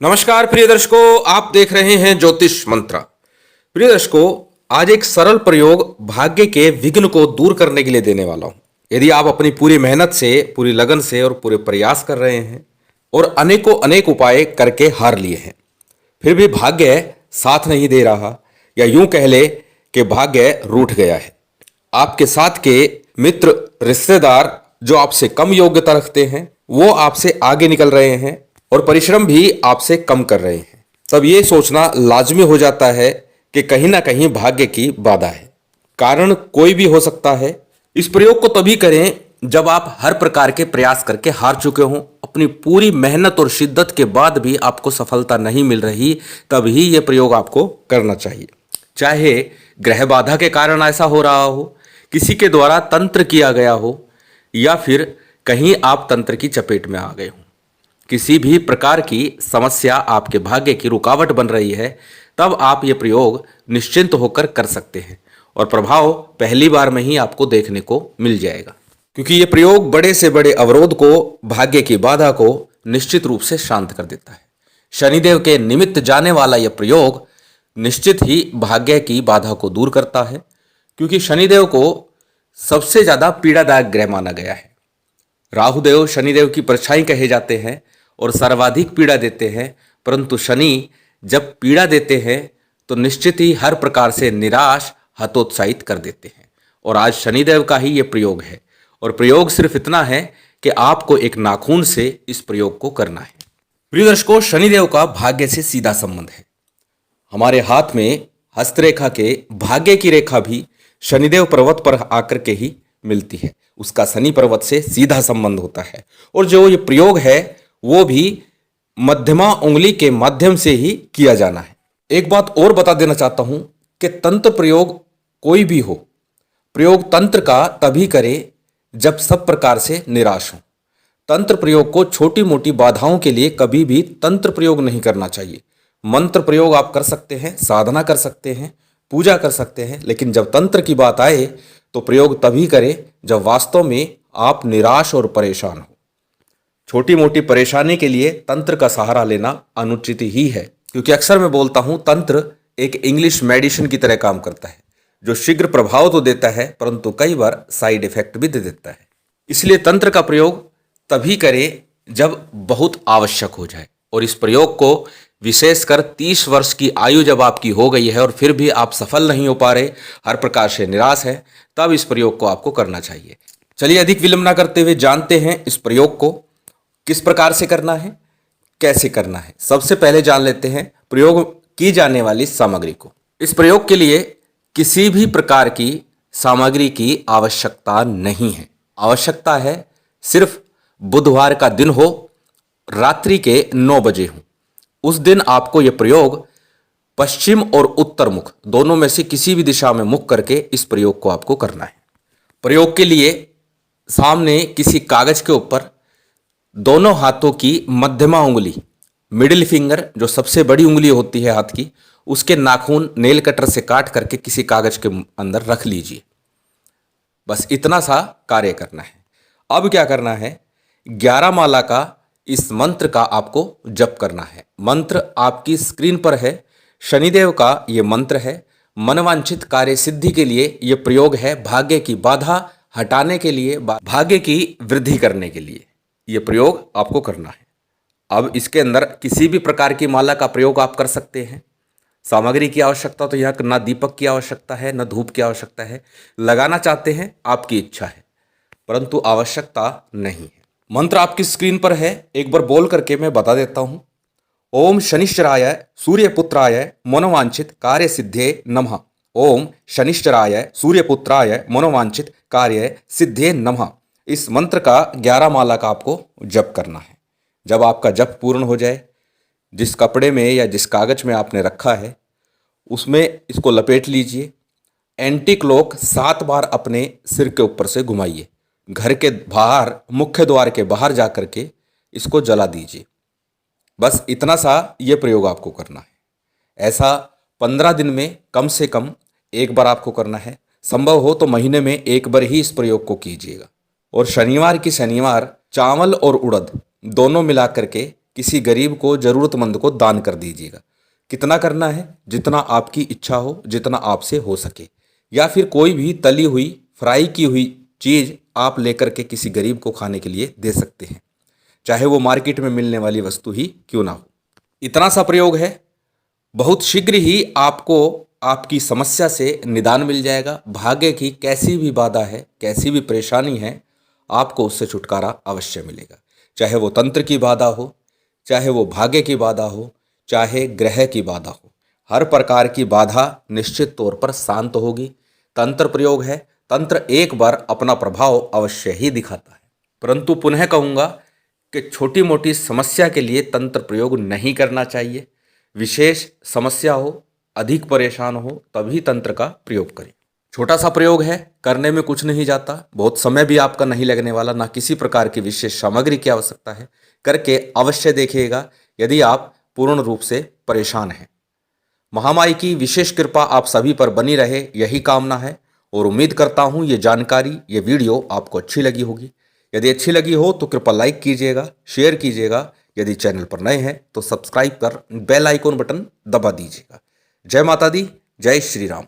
नमस्कार प्रिय दर्शकों, आप देख रहे हैं ज्योतिष मंत्र। प्रिय दर्शकों, आज एक सरल प्रयोग भाग्य के विघ्न को दूर करने के लिए देने वाला हूं। यदि आप अपनी पूरी मेहनत से, पूरी लगन से और पूरे प्रयास कर रहे हैं और अनेकों अनेक उपाय करके हार लिए हैं, फिर भी भाग्य साथ नहीं दे रहा, या यूं कह ले कि भाग्य रूठ गया है। आपके साथ के मित्र, रिश्तेदार जो आपसे कम योग्यता रखते हैं, वो आपसे आगे निकल रहे हैं और परिश्रम भी आपसे कम कर रहे हैं, तब ये सोचना लाजमी हो जाता है कि कहीं ना कहीं भाग्य की बाधा है। कारण कोई भी हो सकता है। इस प्रयोग को तभी करें जब आप हर प्रकार के प्रयास करके हार चुके हों, अपनी पूरी मेहनत और शिद्दत के बाद भी आपको सफलता नहीं मिल रही, तभी यह प्रयोग आपको करना चाहिए। चाहे ग्रह बाधा के कारण ऐसा हो रहा हो, किसी के द्वारा तंत्र किया गया हो, या फिर कहीं आप तंत्र की चपेट में आ गए हो, किसी भी प्रकार की समस्या आपके भाग्य की रुकावट बन रही है, तब आप ये प्रयोग निश्चिंत होकर कर सकते हैं और प्रभाव पहली बार में ही आपको देखने को मिल जाएगा। क्योंकि ये प्रयोग बड़े से बड़े अवरोध को, भाग्य की बाधा को निश्चित रूप से शांत कर देता है। शनिदेव के निमित्त जाने वाला यह प्रयोग निश्चित ही भाग्य की बाधा को दूर करता है, क्योंकि शनिदेव को सबसे ज्यादा पीड़ादायक ग्रह माना गया है। राहुदेव शनिदेव की परछाई कहे जाते हैं और सर्वाधिक पीड़ा देते हैं, परंतु शनि जब पीड़ा देते हैं तो निश्चित ही हर प्रकार से निराश, हतोत्साहित कर देते हैं। और आज शनिदेव का ही ये प्रयोग है, और प्रयोग सिर्फ इतना है कि आपको एक नाखून से इस प्रयोग को करना है। प्रिय दर्शकों, शनिदेव का भाग्य से सीधा संबंध है। हमारे हाथ में हस्तरेखा के भाग्य की रेखा भी शनिदेव पर्वत पर आकर के ही मिलती है, उसका शनि पर्वत से सीधा संबंध होता है। और जो ये प्रयोग है वो भी मध्यमा उंगली के माध्यम से ही किया जाना है। एक बात और बता देना चाहता हूं कि तंत्र प्रयोग कोई भी हो, प्रयोग तंत्र का तभी करें जब सब प्रकार से निराश हो। तंत्र प्रयोग को छोटी मोटी बाधाओं के लिए कभी भी तंत्र प्रयोग नहीं करना चाहिए। मंत्र प्रयोग आप कर सकते हैं, साधना कर सकते हैं, पूजा कर सकते हैं, लेकिन जब तंत्र की बात आए तो प्रयोग तभी करें जब वास्तव में आप निराश और परेशान हो। छोटी मोटी परेशानी के लिए तंत्र का सहारा लेना अनुचित ही है, क्योंकि अक्सर मैं बोलता हूं तंत्र एक इंग्लिश मेडिसिन की तरह काम करता है, जो शीघ्र प्रभाव तो देता है परंतु कई बार साइड इफेक्ट भी दे देता है। इसलिए तंत्र का प्रयोग तभी करें जब बहुत आवश्यक हो जाए। और इस प्रयोग को विशेषकर 30 वर्ष की आयु जब आपकी हो गई है और फिर भी आप सफल नहीं हो पा रहे, हर प्रकार से निराश है, तब इस प्रयोग को आपको करना चाहिए। चलिए अधिक विलंब ना करते हुए जानते हैं इस प्रयोग को किस प्रकार से करना है, कैसे करना है। सबसे पहले जान लेते हैं प्रयोग की जाने वाली सामग्री को। इस प्रयोग के लिए किसी भी प्रकार की सामग्री की आवश्यकता नहीं है। आवश्यकता है सिर्फ बुधवार का दिन हो, रात्रि के 9 बजे हो, उस दिन आपको यह प्रयोग पश्चिम और उत्तर मुख दोनों में से किसी भी दिशा में मुख करके इस प्रयोग को आपको करना है। प्रयोग के लिए सामने किसी कागज के ऊपर दोनों हाथों की मध्यमा उंगली, मिडिल फिंगर, जो सबसे बड़ी उंगली होती है हाथ की, उसके नाखून नेल कटर से काट करके किसी कागज के अंदर रख लीजिए। बस इतना सा कार्य करना है। अब क्या करना है, 11 माला का इस मंत्र का आपको जप करना है। मंत्र आपकी स्क्रीन पर है। शनिदेव का ये मंत्र है। मनवांछित कार्य सिद्धि के लिए ये प्रयोग है। भाग्य की बाधा हटाने के लिए, भाग्य की वृद्धि करने के लिए ये प्रयोग आपको करना है। अब इसके अंदर किसी भी प्रकार की माला का प्रयोग आप कर सकते हैं। सामग्री की आवश्यकता तो यहाँ ना दीपक की आवश्यकता है, न धूप की आवश्यकता है। लगाना चाहते हैं आपकी इच्छा है, परंतु आवश्यकता नहीं है। मंत्र आपकी स्क्रीन पर है, एक बार बोल करके मैं बता देता हूं। ओम शनिश्चराय सूर्यपुत्राय मनोवांछित कार्य सिद्धे नमः। ओम शनिश्चराय सूर्यपुत्राय मनोवांछित कार्य सिद्धे नमः। इस मंत्र का 11 माला का आपको जप करना है। जब आपका जप पूर्ण हो जाए, जिस कपड़े में या जिस कागज में आपने रखा है उसमें इसको लपेट लीजिए। एंटी क्लॉक 7 बार अपने सिर के ऊपर से घुमाइए। घर के बाहर, मुख्य द्वार के बाहर जा करके इसको जला दीजिए। बस इतना सा ये प्रयोग आपको करना है। ऐसा 15 दिन में कम से कम एक बार आपको करना है। संभव हो तो महीने में एक बार ही इस प्रयोग को कीजिएगा। और शनिवार की शनिवार चावल और उड़द दोनों मिला करके किसी गरीब को, जरूरतमंद को दान कर दीजिएगा। कितना करना है? जितना आपकी इच्छा हो, जितना आपसे हो सके। या फिर कोई भी तली हुई, फ्राई की हुई चीज़ आप लेकर के किसी गरीब को खाने के लिए दे सकते हैं, चाहे वो मार्केट में मिलने वाली वस्तु ही क्यों ना हो। इतना सा प्रयोग है, बहुत शीघ्र ही आपको आपकी समस्या से निदान मिल जाएगा। भाग्य की कैसी भी बाधा है, कैसी भी परेशानी है, आपको उससे छुटकारा अवश्य मिलेगा। चाहे वो तंत्र की बाधा हो, चाहे वो भाग्य की बाधा हो, चाहे ग्रह की बाधा हो, हर प्रकार की बाधा निश्चित तौर पर शांत होगी। तंत्र प्रयोग है, तंत्र एक बार अपना प्रभाव अवश्य ही दिखाता है, परंतु पुनः कहूँगा कि छोटी मोटी समस्या के लिए तंत्र प्रयोग नहीं करना चाहिए। विशेष समस्या हो, अधिक परेशान हो, तभी तंत्र का प्रयोग करें। छोटा सा प्रयोग है, करने में कुछ नहीं जाता, बहुत समय भी आपका नहीं लगने वाला, ना किसी प्रकार की विशेष सामग्री की आवश्यकता है। करके अवश्य देखिएगा यदि आप पूर्ण रूप से परेशान हैं। महामाई की विशेष कृपा आप सभी पर बनी रहे, यही कामना है। और उम्मीद करता हूँ ये जानकारी, ये वीडियो आपको अच्छी लगी होगी। यदि अच्छी लगी हो तो कृपया लाइक कीजिएगा, शेयर कीजिएगा। यदि चैनल पर नए हैं तो सब्सक्राइब कर बेल आइकॉन बटन दबा दीजिएगा। जय माता दी, जय श्री राम।